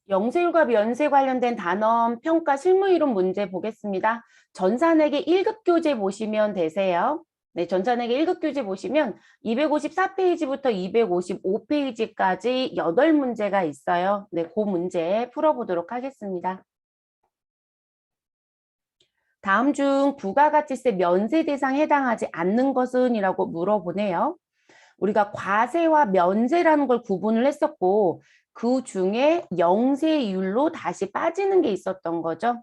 영세율과 면세 관련된 단원 평가 실무 이론 문제 보겠습니다. 전산회계 1급 교재 보시면 되세요. 네, 전산회계 1급 교재 보시면 254페이지부터 255페이지까지 8문제가 있어요. 네, 그 문제 풀어보도록 하겠습니다. 다음 중 부가가치세 면세 대상 해당하지 않는 것은? 이라고 물어보네요. 우리가 과세와 면세라는 걸 구분을 했었고 그 중에 영세율로 다시 빠지는 게 있었던 거죠.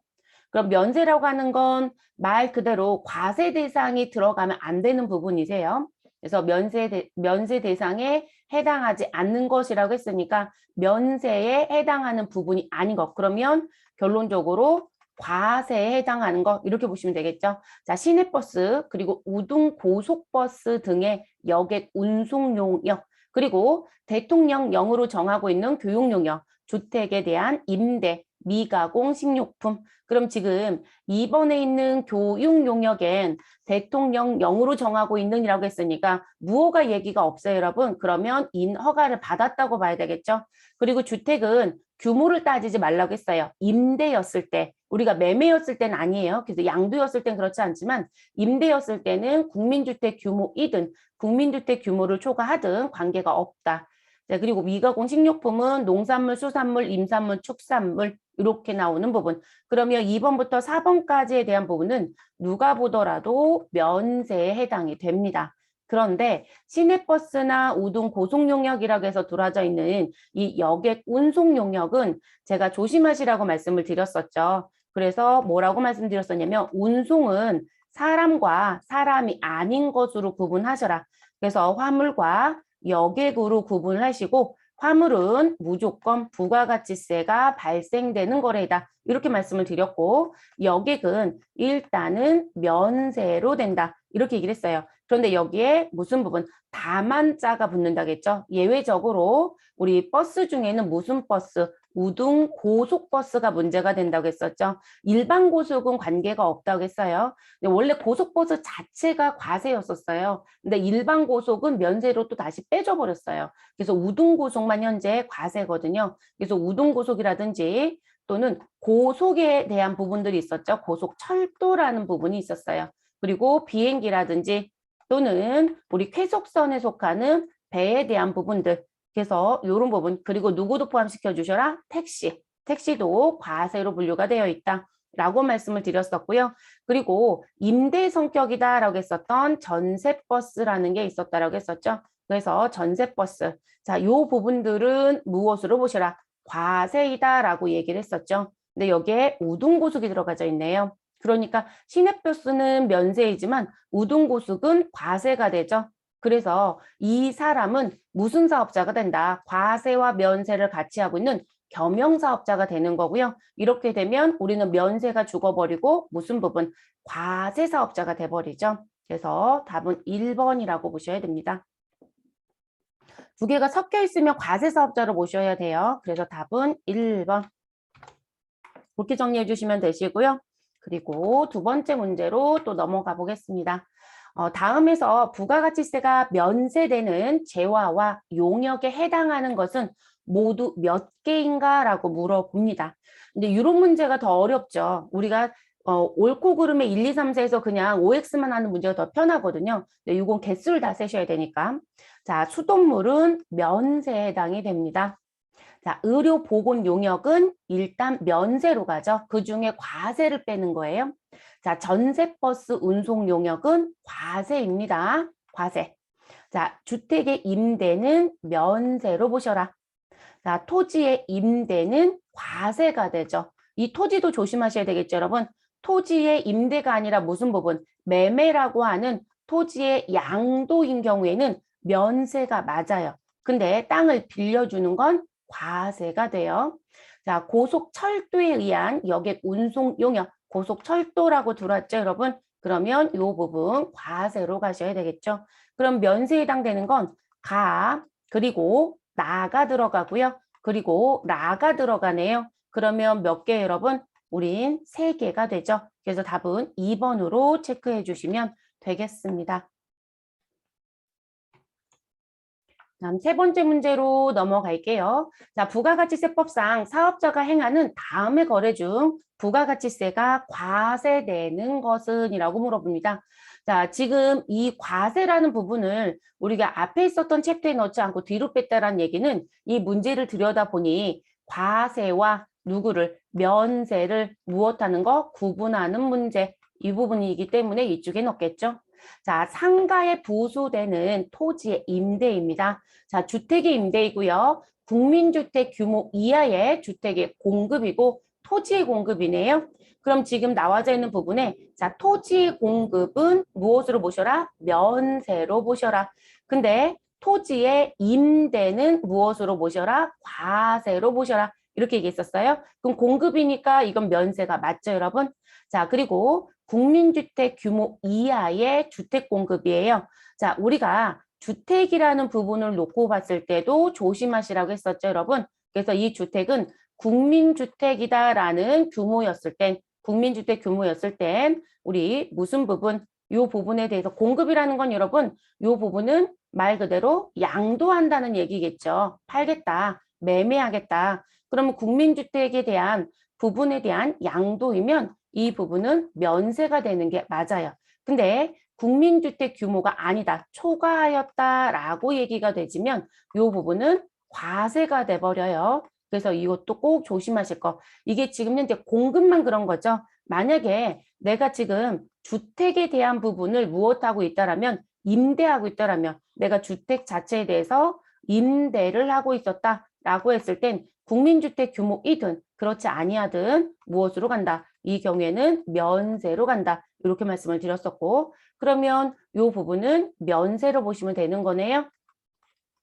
그럼 면세라고 하는 건 말 그대로 과세 대상이 들어가면 안 되는 부분이세요. 그래서 면세 대상에 해당하지 않는 것이라고 했으니까 면세에 해당하는 부분이 아닌 것. 그러면 결론적으로 과세에 해당하는 거 이렇게 보시면 되겠죠. 자, 시내버스 그리고 우등 고속버스 등의 여객 운송 용역 그리고 대통령령으로 정하고 있는 교육 용역, 주택에 대한 임대, 미가공 식료품. 그럼 지금 2번에 있는 교육 용역엔 대통령령으로 정하고 있는이라고 했으니까 무효가 얘기가 없어요, 여러분. 그러면 인허가를 받았다고 봐야 되겠죠. 그리고 주택은 규모를 따지지 말라고 했어요. 임대였을 때. 우리가 매매였을 때는 아니에요. 그래서 양도였을 땐 그렇지 않지만 임대였을 때는 국민주택 규모이든 국민주택 규모를 초과하든 관계가 없다. 자, 그리고 미가공 식료품은 농산물, 수산물, 임산물, 축산물 이렇게 나오는 부분. 그러면 2번부터 4번까지에 대한 부분은 누가 보더라도 면세에 해당이 됩니다. 그런데 시내버스나 우등 고속용역이라고 해서 들어져 있는 이 여객 운송용역은 제가 조심하시라고 말씀을 드렸었죠. 그래서 뭐라고 말씀드렸었냐면 운송은 사람과 사람이 아닌 것으로 구분하셔라. 그래서 화물과 여객으로 구분을 하시고 화물은 무조건 부가가치세가 발생되는 거래다. 이렇게 말씀을 드렸고 여객은 일단은 면세로 된다. 이렇게 얘기를 했어요. 그런데 여기에 무슨 부분? 다만자가 붙는다겠죠. 예외적으로 우리 버스 중에는 무슨 버스? 우등 고속버스가 문제가 된다고 했었죠. 일반 고속은 관계가 없다고 했어요. 근데 원래 고속버스 자체가 과세였었어요. 근데 일반 고속은 면세로 또 다시 빼줘버렸어요. 그래서 우등 고속만 현재 과세거든요. 그래서 우등 고속이라든지 또는 고속에 대한 부분들이 있었죠. 고속철도라는 부분이 있었어요. 그리고 비행기라든지 또는 우리 쾌속선에 속하는 배에 대한 부분들. 그래서 이런 부분 그리고 누구도 포함시켜 주셔라? 택시. 택시도 과세로 분류가 되어 있다. 라고 말씀을 드렸었고요. 그리고 임대 성격이다라고 했었던 전세버스라는 게 있었다라고 했었죠. 그래서 전세버스. 자, 요 부분들은 무엇으로 보시라? 과세이다라고 얘기를 했었죠. 근데 여기에 우등고속이 들어가져 있네요. 그러니까 시내버스는 면세이지만 우등고속은 과세가 되죠. 그래서 이 사람은 무슨 사업자가 된다? 과세와 면세를 같이 하고 있는 겸용사업자가 되는 거고요. 이렇게 되면 우리는 면세가 죽어버리고 무슨 부분? 과세사업자가 돼버리죠. 그래서 답은 1번이라고 보셔야 됩니다. 두 개가 섞여 있으면 과세사업자로 보셔야 돼요. 그래서 답은 1번. 그렇게 정리해 주시면 되시고요. 그리고 두 번째 문제로 또 넘어가 보겠습니다. 다음에서 부가가치세가 면세되는 재화와 용역에 해당하는 것은 모두 몇 개인가? 라고 물어봅니다. 근데 이런 문제가 더 어렵죠. 우리가 옳고 그름의 1, 2, 3, 4에서 그냥 OX만 하는 문제가 더 편하거든요. 근데 이건 개수를 다 세셔야 되니까. 자, 수돗물은 면세에 해당이 됩니다. 자, 의료 보건 용역은 일단 면세로 가죠. 그중에 과세를 빼는 거예요. 자, 전세버스 운송 용역은 과세입니다. 과세. 자, 주택의 임대는 면세로 보셔라. 자, 토지의 임대는 과세가 되죠. 이 토지도 조심하셔야 되겠죠, 여러분. 토지의 임대가 아니라 무슨 부분? 매매라고 하는 토지의 양도인 경우에는 면세가 맞아요. 근데 땅을 빌려주는 건 과세가 돼요. 자, 고속철도에 의한 여객 운송 용역, 고속철도라고 들어왔죠, 여러분? 그러면 이 부분 과세로 가셔야 되겠죠. 그럼 면세에 해당되는 건 가, 그리고 나가 들어가고요. 그리고 라가 들어가네요. 그러면 몇 개 여러분? 우린 3개가 되죠. 그래서 답은 2번으로 체크해 주시면 되겠습니다. 다음 세 번째 문제로 넘어갈게요. 자, 부가가치세법상 사업자가 행하는 다음의 거래 중 부가가치세가 과세되는 것은? 이라고 물어봅니다. 자, 지금 이 과세라는 부분을 우리가 앞에 있었던 챕터에 넣지 않고 뒤로 뺐다라는 얘기는 이 문제를 들여다보니 과세와 누구를 면세를 무엇하는 거 구분하는 문제 이 부분이기 때문에 이쪽에 넣겠죠. 자, 상가에 부수되는 토지의 임대입니다. 자, 주택의 임대이고요. 국민주택 규모 이하의 주택의 공급이고 토지의 공급이네요. 그럼 지금 나와져 있는 부분에 자, 토지의 공급은 무엇으로 보셔라? 면세로 보셔라. 근데 토지의 임대는 무엇으로 보셔라? 과세로 보셔라. 이렇게 얘기했었어요. 그럼 공급이니까 이건 면세가 맞죠, 여러분? 자, 그리고 국민주택 규모 이하의 주택 공급이에요. 자, 우리가 주택이라는 부분을 놓고 봤을 때도 조심하시라고 했었죠, 여러분. 그래서 이 주택은 국민주택이다라는 규모였을 땐, 국민주택 규모였을 땐 우리 무슨 부분, 이 부분에 대해서 공급이라는 건 여러분, 이 부분은 말 그대로 양도한다는 얘기겠죠. 팔겠다, 매매하겠다. 그러면 국민주택에 대한 부분에 대한 양도이면 이 부분은 면세가 되는 게 맞아요. 근데 국민주택 규모가 아니다, 초과하였다라고 얘기가 되지면 이 부분은 과세가 돼버려요. 그래서 이것도 꼭 조심하실 거. 이게 지금 현재 공급만 그런 거죠. 만약에 내가 지금 주택에 대한 부분을 무엇하고 있다라면 임대하고 있다라면 내가 주택 자체에 대해서 임대를 하고 있었다라고 했을 땐 국민주택 규모이든 그렇지 아니하든 무엇으로 간다? 이 경우에는 면세로 간다. 이렇게 말씀을 드렸었고 그러면 이 부분은 면세로 보시면 되는 거네요.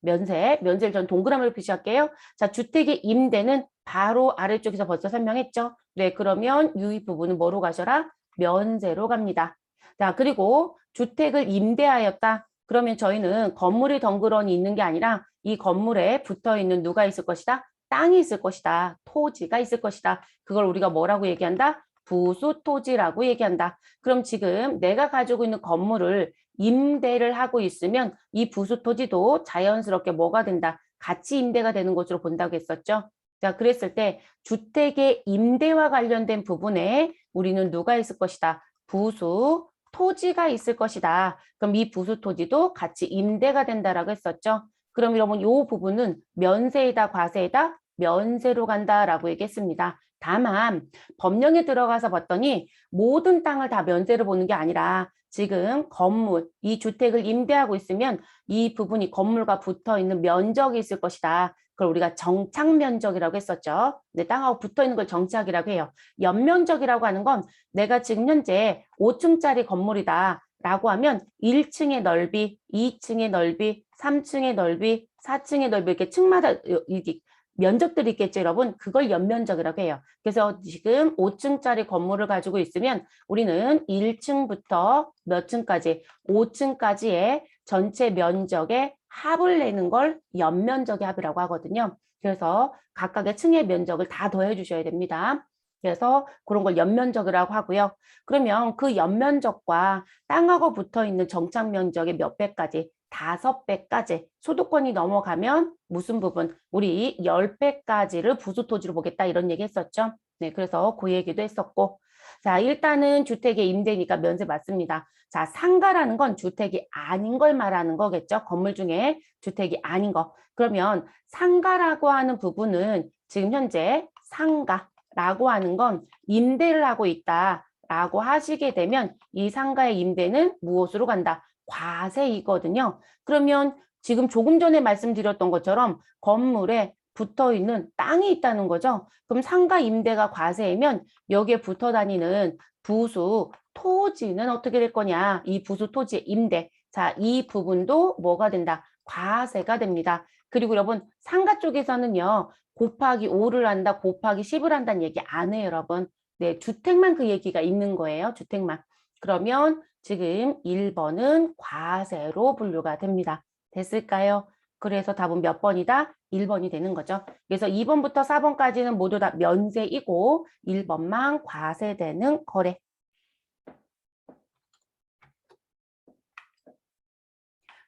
면세를 전 동그라미로 표시할게요. 자, 주택의 임대는 바로 아래쪽에서 벌써 설명했죠. 네, 그러면 이 부분은 뭐로 가셔라? 면세로 갑니다. 자, 그리고 주택을 임대하였다. 그러면 저희는 건물이 덩그러니 있는 게 아니라 이 건물에 붙어 있는 누가 있을 것이다? 땅이 있을 것이다. 토지가 있을 것이다. 그걸 우리가 뭐라고 얘기한다? 부수토지라고 얘기한다. 그럼 지금 내가 가지고 있는 건물을 임대를 하고 있으면 이 부수토지도 자연스럽게 뭐가 된다? 같이 임대가 되는 것으로 본다고 했었죠. 자, 그랬을 때 주택의 임대와 관련된 부분에 우리는 누가 있을 것이다? 부수 토지가 있을 것이다. 그럼 이 부수 토지도 같이 임대가 된다라고 했었죠. 그럼 여러분 이 부분은 면세이다, 과세이다? 면세로 간다라고 얘기했습니다. 다만 법령에 들어가서 봤더니 모든 땅을 다 면세로 보는 게 아니라 지금 건물, 이 주택을 임대하고 있으면 이 부분이 건물과 붙어 있는 면적이 있을 것이다. 그걸 우리가 정착 면적이라고 했었죠. 근데 땅하고 붙어 있는 걸 정착이라고 해요. 연면적이라고 하는 건 내가 지금 현재 5층짜리 건물이다. 라고 하면 1층의 넓이, 2층의 넓이, 3층의 넓이, 4층의 넓이 이렇게 층마다 이렇게 면적들이 있겠죠, 여러분. 그걸 연면적이라고 해요. 그래서 지금 5층짜리 건물을 가지고 있으면 우리는 1층부터 몇 층까지, 5층까지의 전체 면적의 합을 내는 걸 연면적의 합이라고 하거든요. 그래서 각각의 층의 면적을 다 더해 주셔야 됩니다. 그래서 그런 걸 연면적이라고 하고요. 그러면 그 연면적과 땅하고 붙어 있는 정착 면적의 몇 배까지? 5배까지 소득권이 넘어가면 무슨 부분? 우리 10배까지를 부수토지로 보겠다 이런 얘기 했었죠. 네, 그래서 그 얘기도 했었고 자, 일단은 주택의 임대니까 면세 맞습니다. 자, 상가라는 건 주택이 아닌 걸 말하는 거겠죠. 건물 중에 주택이 아닌 거. 그러면 상가라고 하는 부분은 지금 현재 상가라고 하는 건 임대를 하고 있다라고 하시게 되면 이 상가의 임대는 무엇으로 간다? 과세이거든요. 그러면 지금 조금 전에 말씀드렸던 것처럼 건물에 붙어 있는 땅이 있다는 거죠. 그럼 상가 임대가 과세이면 여기에 붙어 다니는 부수 토지는 어떻게 될 거냐? 이 부수 토지의 임대. 자, 이 부분도 뭐가 된다? 과세가 됩니다. 그리고 여러분 상가 쪽에서는요. 곱하기 5를 한다, 곱하기 10을 한다는 얘기 안 해요, 여러분. 네, 주택만 그 얘기가 있는 거예요. 주택만. 그러면 지금 1번은 과세로 분류가 됩니다. 됐을까요? 그래서 답은 몇 번이다? 1번이 되는 거죠. 그래서 2번부터 4번까지는 모두 다 면세이고 1번만 과세되는 거래.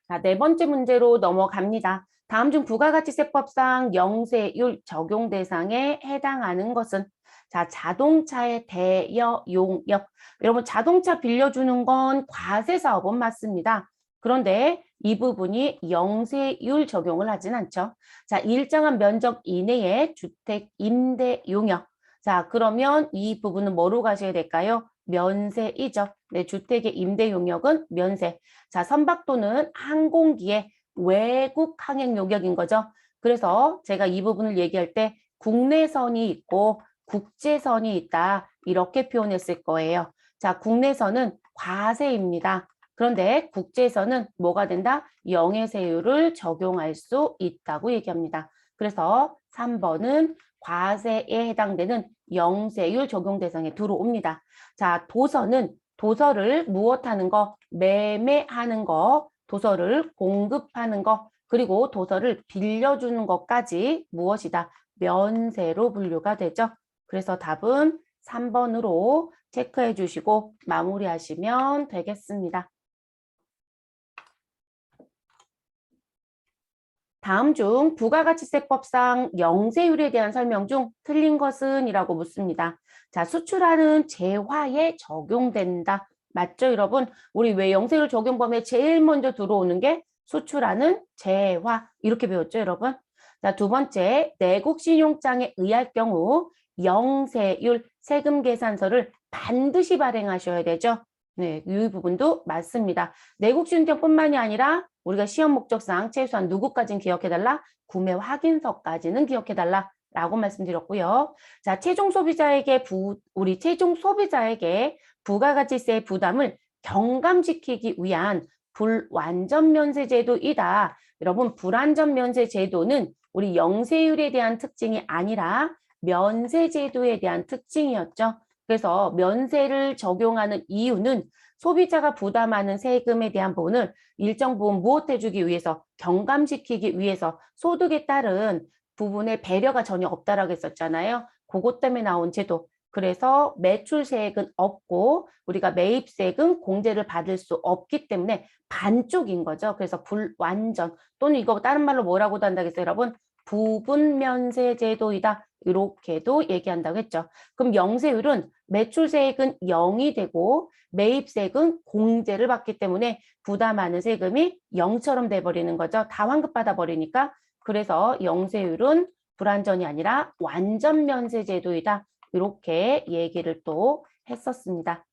자, 네 번째 문제로 넘어갑니다. 다음 중 부가가치세법상 영세율 적용 대상에 해당하는 것은 자, 자동차의 대여 용역. 여러분, 자동차 빌려주는 건 과세 사업은 맞습니다. 그런데 이 부분이 영세율 적용을 하진 않죠. 자, 일정한 면적 이내의 주택 임대 용역. 자, 그러면 이 부분은 뭐로 가셔야 될까요? 면세이죠. 네, 주택의 임대 용역은 면세. 자, 선박도는 항공기의 외국 항행 용역인 거죠. 그래서 제가 이 부분을 얘기할 때 국내선이 있고 국제선이 있다. 이렇게 표현했을 거예요. 자, 국내선은 과세입니다. 그런데 국제선은 뭐가 된다? 영해세율을 적용할 수 있다고 얘기합니다. 그래서 3번은 과세에 해당되는 영세율 적용 대상에 들어옵니다. 자, 도서를 무엇하는 거? 매매하는 거, 도서를 공급하는 거, 그리고 도서를 빌려주는 것까지 무엇이다? 면세로 분류가 되죠. 그래서 답은 3번으로 체크해 주시고 마무리하시면 되겠습니다. 다음 중 부가가치세법상 영세율에 대한 설명 중 틀린 것은? 이라고 묻습니다. 자, 수출하는 재화에 적용된다. 맞죠, 여러분? 우리 왜 영세율 적용 범위에 제일 먼저 들어오는 게 수출하는 재화. 이렇게 배웠죠, 여러분? 자, 두 번째, 내국 신용장에 의할 경우 영세율 세금 계산서를 반드시 발행하셔야 되죠. 네, 이 부분도 맞습니다. 내국 신용장뿐만이 아니라 우리가 시험 목적상 최소한 누구까지는 기억해달라? 구매 확인서까지는 기억해달라. 라고 말씀드렸고요. 자, 우리 최종 소비자에게 부가가치세 부담을 경감시키기 위한 불완전 면세 제도이다. 여러분, 불완전 면세 제도는 우리 영세율에 대한 특징이 아니라 면세 제도에 대한 특징이었죠. 그래서 면세를 적용하는 이유는 소비자가 부담하는 세금에 대한 부분을 일정 부분 무엇해주기 위해서, 경감시키기 위해서 소득에 따른 부분에 배려가 전혀 없다라고 했었잖아요. 그것 때문에 나온 제도. 그래서 매출세액은 없고 우리가 매입세금 공제를 받을 수 없기 때문에 반쪽인 거죠. 그래서 불완전 또는 이거 다른 말로 뭐라고도 한다겠어요, 여러분? 부분 면세 제도이다. 이렇게도 얘기한다고 했죠. 그럼 영세율은 매출세액은 0이 되고 매입세액은 공제를 받기 때문에 부담하는 세금이 0처럼 돼버리는 거죠. 다 환급받아 버리니까. 그래서 영세율은 불완전이 아니라 완전 면세 제도이다. 이렇게 얘기를 또 했었습니다.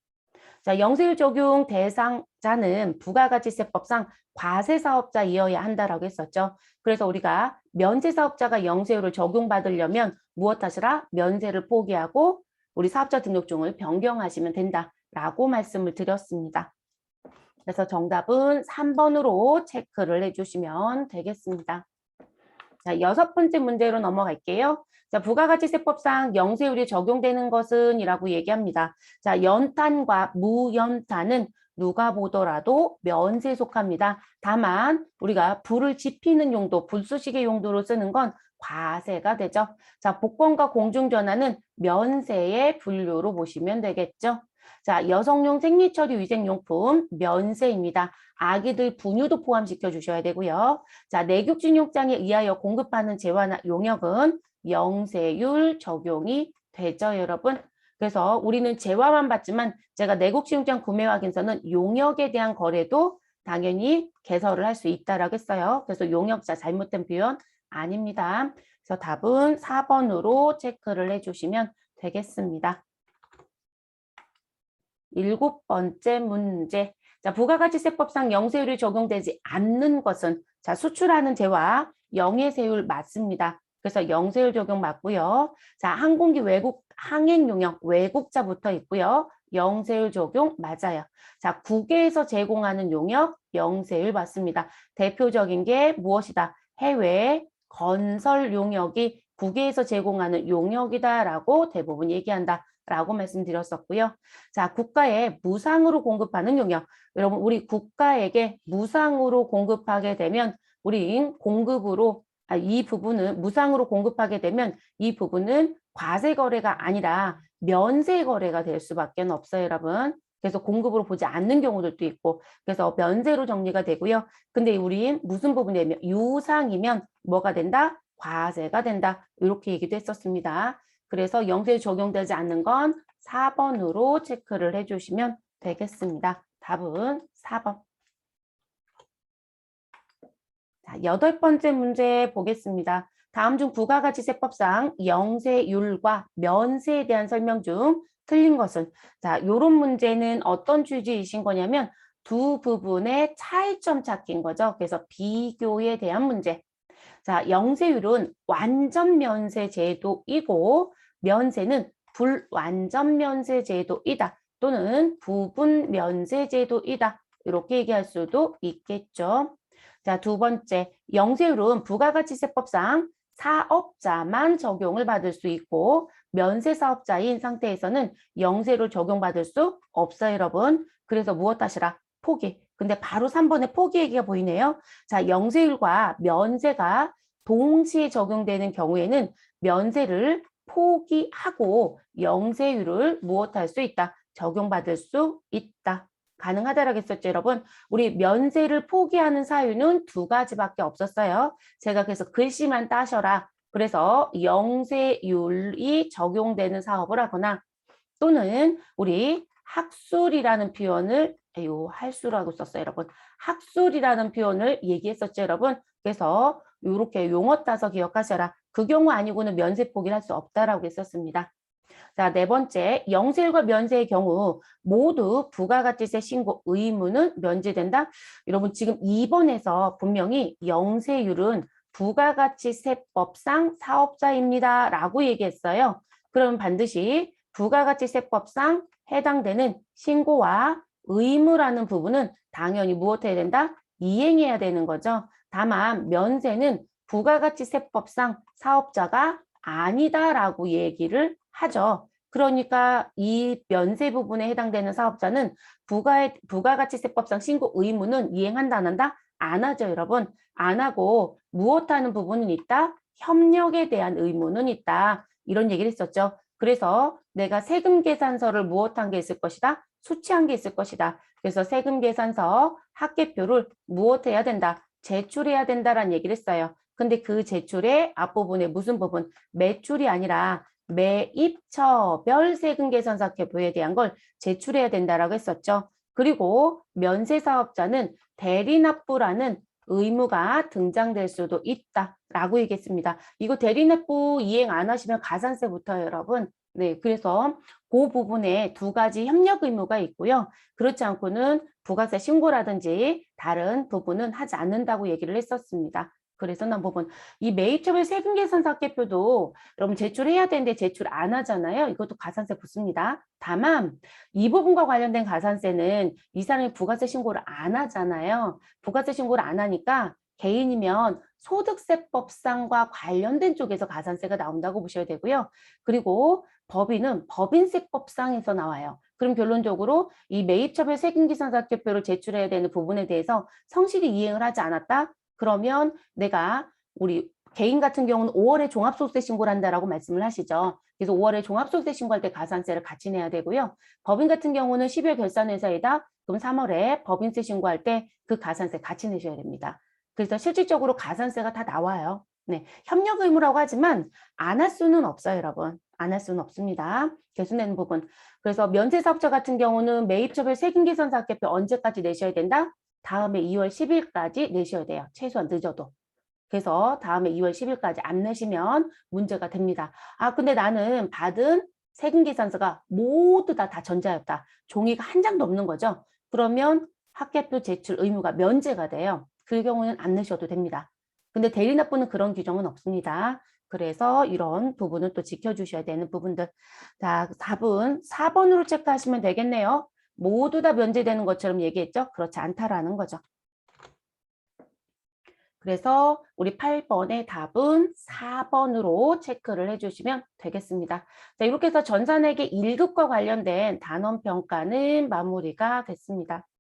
자, 영세율 적용 대상자는 부가가치세법상 과세사업자이어야 한다라고 했었죠. 그래서 우리가 면세사업자가 영세율을 적용받으려면 무엇 하시라? 면세를 포기하고 우리 사업자 등록증을 변경하시면 된다라고 말씀을 드렸습니다. 그래서 정답은 3번으로 체크를 해주시면 되겠습니다. 자, 6번째 문제로 넘어갈게요. 자, 부가가치세법상 영세율이 적용되는 것은? 이라고 얘기합니다. 자, 연탄과 무연탄은 누가 보더라도 면세에 속합니다. 다만 우리가 불을 지피는 용도, 불쏘시개 용도로 쓰는 건 과세가 되죠. 자, 복권과 공중전화는 면세의 분류로 보시면 되겠죠. 자, 여성용 생리처리 위생용품 면세입니다. 아기들 분유도 포함시켜 주셔야 되고요. 자, 내국진용장에 의하여 공급하는 재화나 용역은 영세율 적용이 되죠, 여러분. 그래서 우리는 재화만 받지만 제가 내국신용장 구매 확인서는 용역에 대한 거래도 당연히 개설을 할 수 있다라고 했어요. 그래서 용역자 잘못된 표현 아닙니다. 그래서 답은 4번으로 체크를 해주시면 되겠습니다. 7번째 문제. 자, 부가가치세법상 영세율이 적용되지 않는 것은 자, 수출하는 재화 영해세율 맞습니다. 그래서 영세율 적용 맞고요. 자, 항공기 외국 항행 용역 외국자 붙어 있고요. 영세율 적용 맞아요. 자, 국외에서 제공하는 용역 영세율 맞습니다. 대표적인 게 무엇이다? 해외 건설 용역이 국외에서 제공하는 용역이다라고 대부분 얘기한다. 라고 말씀드렸었고요. 자, 국가에 무상으로 공급하는 용역. 여러분, 우리 국가에게 무상으로 공급하게 되면 우리 공급으로 이 부분은 무상으로 공급하게 되면 이 부분은 과세 거래가 아니라 면세 거래가 될 수밖에 없어요, 여러분. 그래서 공급으로 보지 않는 경우들도 있고 그래서 면세로 정리가 되고요. 근데 우린 무슨 부분이냐면 유상이면 뭐가 된다? 과세가 된다. 이렇게 얘기도 했었습니다. 그래서 영세 적용되지 않는 건 4번으로 체크를 해주시면 되겠습니다. 답은 4번. 자, 8번째 문제 보겠습니다. 다음 중 부가가치세법상 영세율과 면세에 대한 설명 중 틀린 것은? 자, 이런 문제는 어떤 취지이신 거냐면 두 부분의 차이점 찾기인 거죠. 그래서 비교에 대한 문제. 자, 영세율은 완전 면세 제도이고 면세는 불완전 면세 제도이다. 또는 부분 면세 제도이다. 이렇게 얘기할 수도 있겠죠. 자, 두 번째, 영세율은 부가가치세법상 사업자만 적용을 받을 수 있고 면세 사업자인 상태에서는 영세를 적용받을 수 없어요, 여러분. 그래서 무엇 하시라? 포기. 근데 바로 3번에 포기 얘기가 보이네요. 자, 영세율과 면세가 동시에 적용되는 경우에는 면세를 포기하고 영세율을 무엇할 수 있다? 적용받을 수 있다. 가능하다라고 했었죠, 여러분. 우리 면세를 포기하는 사유는 두 가지밖에 없었어요. 제가 그래서 글씨만 따셔라. 그래서 영세율이 적용되는 사업을 하거나 또는 우리 학술이라는 표현을 할수라고 썼어요, 여러분. 학술이라는 표현을 얘기했었죠, 여러분. 그래서 이렇게 용어 따서 기억하셔라. 그 경우 아니고는 면세 포기를 할 수 없다라고 했었습니다. 자, 네 번째, 영세율과 면세의 경우 모두 부가가치세 신고 의무는 면제된다. 여러분 지금 2번에서 분명히 영세율은 부가가치세법상 사업자입니다. 라고 얘기했어요. 그럼 반드시 부가가치세법상 해당되는 신고와 의무라는 부분은 당연히 무엇 해야 된다? 이행해야 되는 거죠. 다만 면세는 부가가치세법상 사업자가 아니다라고 얘기를 하죠. 그러니까 이 면세 부분에 해당되는 사업자는 부가가치세법상 신고 의무는 이행한다 안 한다? 안 하죠, 여러분. 안 하고 무엇하는 부분은 있다? 협력에 대한 의무는 있다. 이런 얘기를 했었죠. 그래서 내가 세금 계산서를 무엇한 게 있을 것이다? 수취한 게 있을 것이다. 그래서 세금 계산서 합계표를 무엇해야 된다? 제출해야 된다라는 얘기를 했어요. 근데 그 제출의 앞부분에 무슨 부분? 매출이 아니라 매입처별 세금 계산서 합계표에 대한 걸 제출해야 된다라고 했었죠. 그리고 면세사업자는 대리납부라는 의무가 등장될 수도 있다라고 얘기했습니다. 이거 대리납부 이행 안 하시면 가산세부터요, 여러분. 네, 그래서 그 부분에 두 가지 협력 의무가 있고요. 그렇지 않고는 부가세 신고라든지 다른 부분은 하지 않는다고 얘기를 했었습니다. 그래서 난 부분 이 매입처별 세금 계산서 합계표도 여러분 제출해야 되는데 제출 안 하잖아요. 이것도 가산세 붙습니다. 다만 이 부분과 관련된 가산세는 이 사람이 부가세 신고를 안 하잖아요. 부가세 신고를 안 하니까 개인이면 소득세법상과 관련된 쪽에서 가산세가 나온다고 보셔야 되고요. 그리고 법인은 법인세법상에서 나와요. 그럼 결론적으로 이 매입처별 세금계산서 합계표를 제출해야 되는 부분에 대해서 성실히 이행을 하지 않았다? 그러면 내가 우리 개인 같은 경우는 5월에 종합소득세 신고를 한다라고 말씀을 하시죠. 그래서 5월에 종합소득세 신고할 때 가산세를 같이 내야 되고요. 법인 같은 경우는 12월 결산회사이다. 그럼 3월에 법인세 신고할 때 그 가산세 같이 내셔야 됩니다. 그래서 실질적으로 가산세가 다 나와요. 네, 협력 의무라고 하지만 안 할 수는 없어요, 여러분. 안 할 수는 없습니다. 개수내는 부분. 그래서 면세사업자 같은 경우는 매입처별 세금계산서 합계표 언제까지 내셔야 된다? 다음에 2월 10일까지 내셔야 돼요. 최소한 늦어도. 그래서 다음에 2월 10일까지 안 내시면 문제가 됩니다. 아, 근데 나는 받은 세금계산서가 모두 다 전자였다. 종이가 한 장도 없는 거죠. 그러면 합계표 제출 의무가 면제가 돼요. 그 경우는 안 내셔도 됩니다. 근데 대리납부는 그런 규정은 없습니다. 그래서 이런 부분을 또 지켜주셔야 되는 부분들. 자, 답은 4번으로 체크하시면 되겠네요. 모두 다 면제되는 것처럼 얘기했죠? 그렇지 않다라는 거죠. 그래서 우리 8번의 답은 4번으로 체크를 해주시면 되겠습니다. 자, 이렇게 해서 전산회계 1급과 관련된 단원평가는 마무리가 됐습니다.